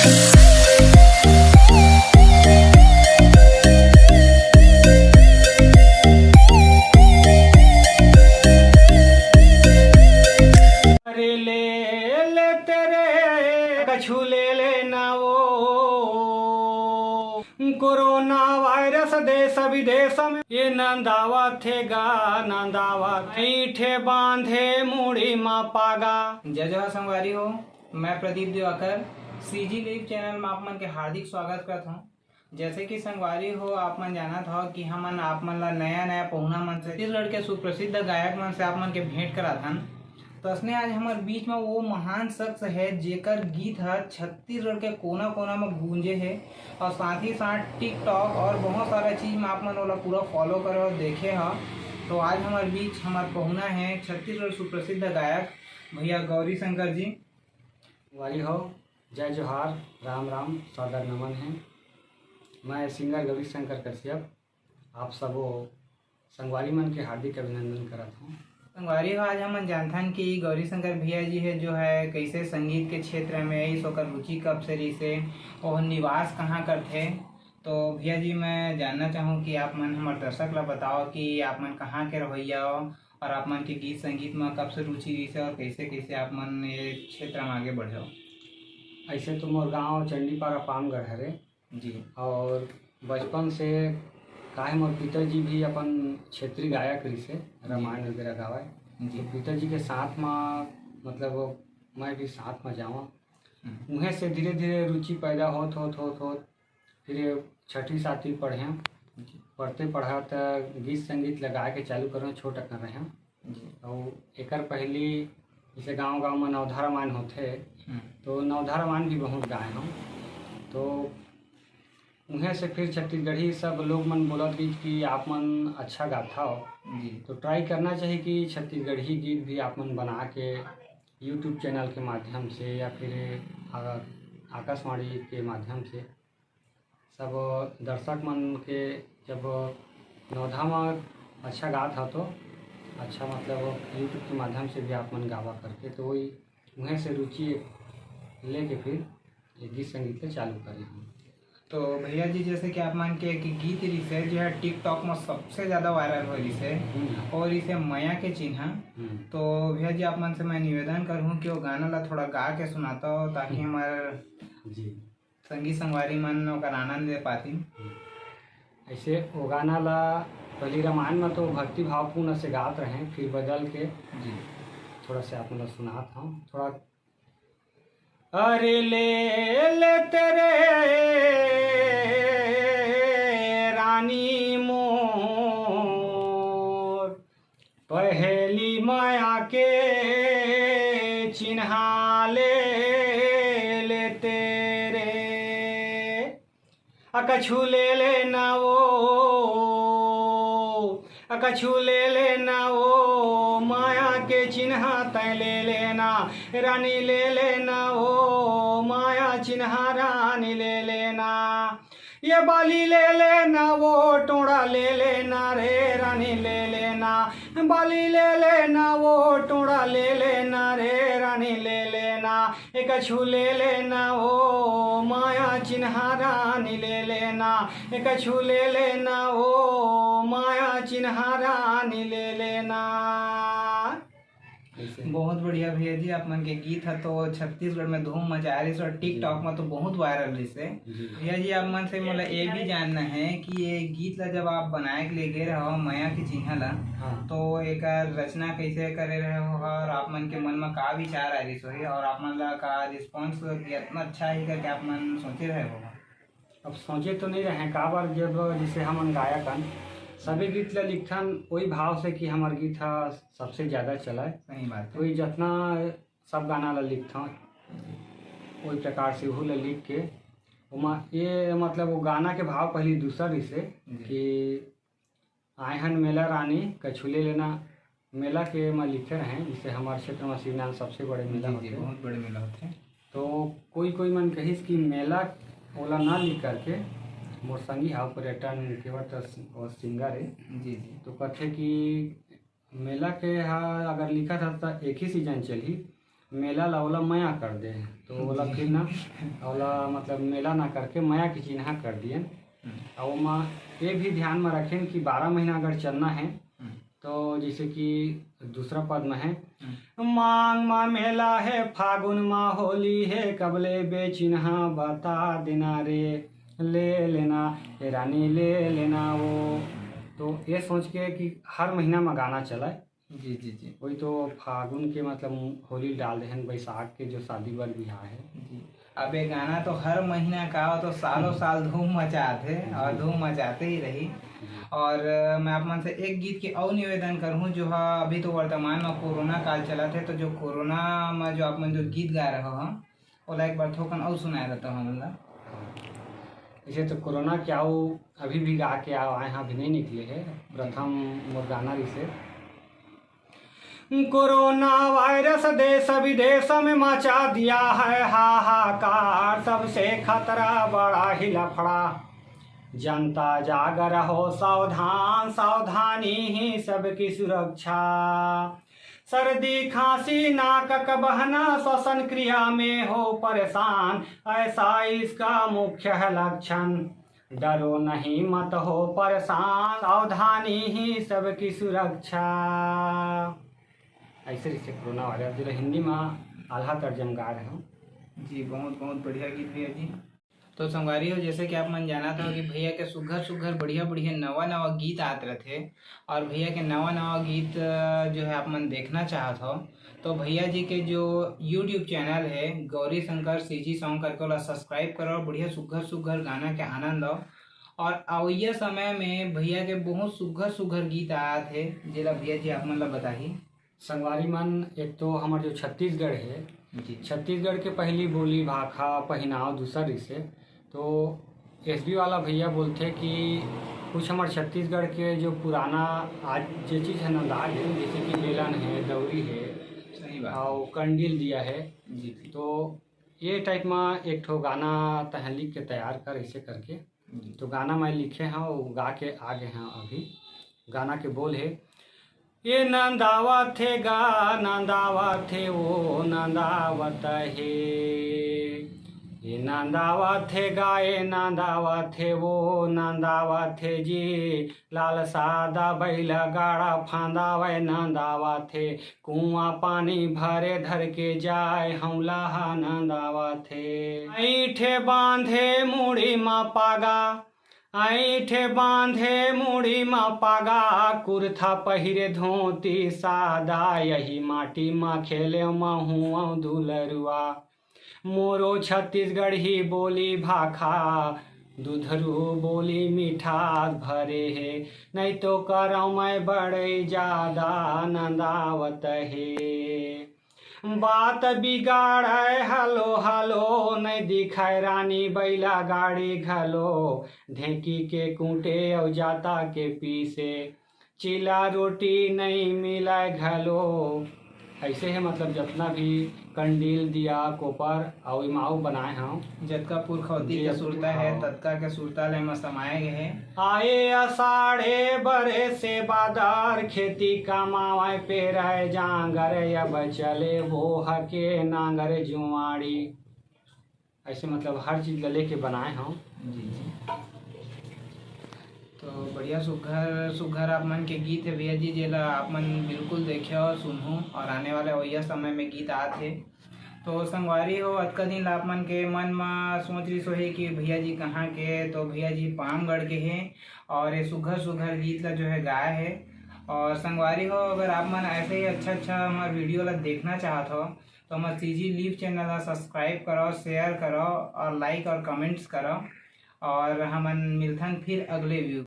कछु ले लेना वो कोरोना वायरस देश विदेश में ये नंदावा थे गा नंदावा ईठे बांधे मुड़ी माँ पागा। जय जय संगवारी हो, मैं Pradeep Diwakar CG live channel में आप मन के हार्दिक स्वागत करता हूँ। जैसे कि संगवारी हो, आप मन जाना था कि हमन आप मन ला नया नया पहुना मन से छत्तीसगढ़ के सुप्रसिद्ध गायक मन से आप मन के भेंट करा था। तो असने आज हमारे बीच में वो महान शख्स है जेकर गीत है छत्तीसगढ़ के कोना कोना में गूंजे है और साथ ही साथ टिकटॉक और बहुत सारा चीज़ में आप मन वाला पूरा फॉलो करे और देखे है। तो आज हमारे बीच हमारे पहुना है छत्तीसगढ़ सुप्रसिद्ध गायक भैया गौरी शंकर जी। वाली हो, जय जोहार, राम राम, सादर नमन है। मैं सिंगर गौरी शंकर कश्यप आप सबो संगवारी मन के हार्दिक अभिनंदन करता हूँ। संगवारी हो, आज हम जानते हैं कि गौरी शंकर भैया जी है जो है कैसे संगीत के क्षेत्र में इस ओकर रुचि कब से रही से और निवास कहाँ करते। तो भैया जी मैं जानना चाहूँ कि आप मन हमारे दर्शक ला बताओ कि आप मन कहाँ के रवैया हो और आप मन के गीत संगीत में कब से रुचि रही से और कैसे कैसे आप मन ये क्षेत्र में आगे बढ़े हो। ऐसे तो मोर गाँव चंडीपारा पामगढ़ हरे जी, और बचपन से काहे मोर पिताजी भी अपन क्षेत्रीय गायक रही से रामायण वगैरह गावाए जी। पिताजी के साथ में मतलब मैं भी साथ में जावा, उन्हें से धीरे धीरे रुचि पैदा होत फिर छठी सातवीं पढ़े, पढ़ते तो गीत संगीत लगाए के चालू करें छोट कर रहे और एक पहली जैसे गांव में नवधा रामायण होते तो नवधा रामायण भी बहुत गाए हम। तो उन्हें से फिर छत्तीसगढ़ी सब लोग मन बोलत गई कि आप मन अच्छा गाता हो जी, तो ट्राई करना चाहिए कि छत्तीसगढ़ी गीत भी आप मन बना के यूट्यूब चैनल के माध्यम से या फिर आकाशवाणी के माध्यम से सब दर्शक मन के जब नौधा में अच्छा गात हो तो अच्छा मतलब यूट्यूब के माध्यम से भी आप मन गावा करके, तो वही उन्हें से रुचि लेके फिर गीत संगीत के चालू करें। तो भैया जी जैसे कि आप मान के कि गीत रिसे जो है टिकटॉक में सबसे ज़्यादा वायरल हो रही है और इसे माया के चिन्ह। तो भैया जी आप मन से मैं निवेदन करूँ कि वो गाना ला थोड़ा गा के सुनाता हो ताकि हमारे जी संगीत संगवारी मन ओकर आनंद ले पाती। ऐसे वो गाना ला पहली रामायण में तो भक्ति भावपूर्ण से गात रहे, फिर बदल के जी थोड़ा से आप मतलब सुनाता हूँ थोड़ा। अरे ले तेरे रानी मोर पहली माया के चिन्हा ले तेरे कछु ले लेना वो कछु ले लेना वो माया के चिन्ह तय ले लेना रानी ले लेना वो माया चिन्ह रानी ले लेना ये बाली ले लेना वो टोड़ा ले लेना रे रानी ले लेना बाली ले लेना वो टोड़ा ले लेना रे रानी ले लेना एक कछु ले लेना वो माया चिन्ह रानी ले लेना एक कछु ले लेना वो माया चिन्ह रानी ले लेना। बहुत बढ़िया भैया जी, आप मन के गीत है तो छत्तीसगढ़ में धूम मचा रही और टिकटॉक में तो बहुत वायरल रही से। भैया जी आप मन से मतलब ये भी जानना है कि ये गीत ला जब आप बनाए के लिए गए रहो माया के चिन्ह ला तो एक रचना कैसे करे रहे हो और आप मन के मन में का विचार आ रही सो और आप मन ला का रिस्पॉन्स इतना अच्छा है करके आप मन सोचे रहे हो। अब सोचे तो नहीं रहे का बार जब जैसे हम गायकन सभी गीत ला लिखन वही भाव से कि हमार गीत सबसे ज़्यादा चला है। सही बात है। वही जितना सब गाना ला लिखता वही प्रकार से वो लिख के ये मतलब वो गाना के भाव पहले दूसर से कि आयहन मेला रानी कछु ले लेना मेला के मैं लिखे रहे, जिससे हमारे क्षेत्र में शिवनाथ सबसे बड़े मेला होते हैं, बहुत बड़े मेला होते हैं। तो कोई मन कहिस कि मेला ओला ना लिख करके मोर संगी हाउ पर्यटन केवट और सिंगर है जी, तो कथे कि मेला के अगर लिखा था तो एक ही सीजन चली मेला लावला मया कर दे, तो बोला फिर ना बोला मतलब मेला ना करके माया की चिन्हा कर दिए। और माँ ये भी ध्यान में रखें कि 12 महीना अगर चलना है तो जैसे कि दूसरा पद में है मांग माँ मेला है फागुन माँ होली है कबले बेचिन्हा बता देना रे ले लेना हे रानी ले लेना वो। तो ये सोच के कि हर महीना में गाना चलाए। जी जी जी वही तो फागुन के मतलब होली डाल दे बैसाख के जो शादी बर बिहार है जी। अब ये गाना तो हर महीना का हो तो सालों साल धूम मचाते और धूम मचाते ही रही। और मैं आप मन से एक गीत के और निवेदन करूँ जो है अभी तो वर्तमान में कोरोना काल चला थे तो जो कोरोना में जो आप मन जो गीत गा रहे हो ओला एक बार थोकन और सुनाया रहता हूँ मतलब। ऐसे तो कोरोना क्या हो अभी भी गा के आए हैं अभी नहीं निकले है प्रथम वो गाना रिसे कोरोना वायरस देश विदेश में मचा दिया है हाहाकार सबसे खतरा बड़ा ही लफड़ा जनता जाग रहो सावधान सावधानी ही सबकी सुरक्षा सर्दी खांसी नाक का बहना श्वसन क्रिया में हो परेशान ऐसा इसका मुख्य है लक्षण डरो नहीं मत हो परेशान सावधानी ही सबकी सुरक्षा। ऐसे रिश्ते कोरोना वायरस जो हिंदी में आधा तर्जम गा रहे हूँ। जी बहुत बहुत बढ़िया गीत भैया जी। तो संगवारी हो जैसे कि आप मन जाना था कि भैया के सुघर सुघर बढ़िया बढ़िया नवा नवा गीत आते रहते और भैया के नवा नवा गीत जो है आप मन देखना चाहत हो तो भैया जी के जो YouTube चैनल है गौरी शंकर CG सॉन्ग करके वाला सब्सक्राइब करो और बढ़िया सुघर सुघर गाना के आनंद लो। और अवैया समय में भैया के बहुत सुघर सुघर गीत आए थे जिला भैया जी आप मन ला बताही। संगवारी मन एक तो हमारे जो छत्तीसगढ़ है जी छत्तीसगढ़ के पहली बोली भाखा पहनाव दूसरा रिसे तो SB वाला भैया बोलते कि कुछ हमारे छत्तीसगढ़ के जो पुराना आज जो चीज़ है ना दाल है जैसे कि बेलन है दौरी है सही बात और कंडील दिया है जी तो ये टाइप में एक ठो गाना तहन लिख के तैयार कर ऐसे करके तो गाना मैं लिखे हैं वो गा के आ गए हैं अभी। गाना के बोल है ये नंदावत थे गा नंदावत थे वो नंदावत है ये नंदावत थे गाए नंदावत थे वो नंदावत थे जी लाल सादा बैल गाड़ा फांदावे नंदावत थे कुआं पानी भरे धर के जाए हमला नंदावत थे ऐठे बांधे मुड़ी मा पागा ऐठे बांधे मुड़ी मा पागा कुर्था पहिरे धोती सादा यही माटी मा खेले महू दुलरुआ मोरो छत्तीसगढ़ ही बोली भाखा दूधरू बोली मिठास भरे है नहीं तो करो मैं बड़े ज्यादा नंदावत है बात बिगाड़े हलो हलो नहीं दिखाए रानी बैला गाड़ी घलो ढेंकी के कूटे और जाता के पीसे चिला रोटी नहीं मिला घलो। ऐसे है मतलब जितना भी कंडील दिया कोपर और इमाऊ बनाए हैं जतका पुरखौती के सुरता है तत्का के सुरता ले में समाये गए हैं। आए अषाढ़े बरे से बादर खेती कमावे पेराए जांगर अब चले वो हके नांगर जुआड़ी। ऐसे मतलब हर चीज़ ले के बनाए हैं। जी जी तो बढ़िया सुघर सुघर आप मन के गीत है भैया जी जेला आप मन बिल्कुल देखे और सुनूँ और आने वाले वही समय में गीत आते तो संगवारी हो अतका दिन आप मन के मन में सोच रही सो है कि भैया जी कहाँ के तो भैया जी पामगढ़ के हैं और ये सुघर सुघर गीत ला जो है गाय है। और संगवारी हो अगर आप मन ऐसे ही अच्छा हमारे वीडियो ला देखना चाहते हो तो हमारे CG लीव चैनल ला सब्सक्राइब करो शेयर करो और लाइक और कमेंट्स करो और हमन मिलथन फिर अगले वीडियो।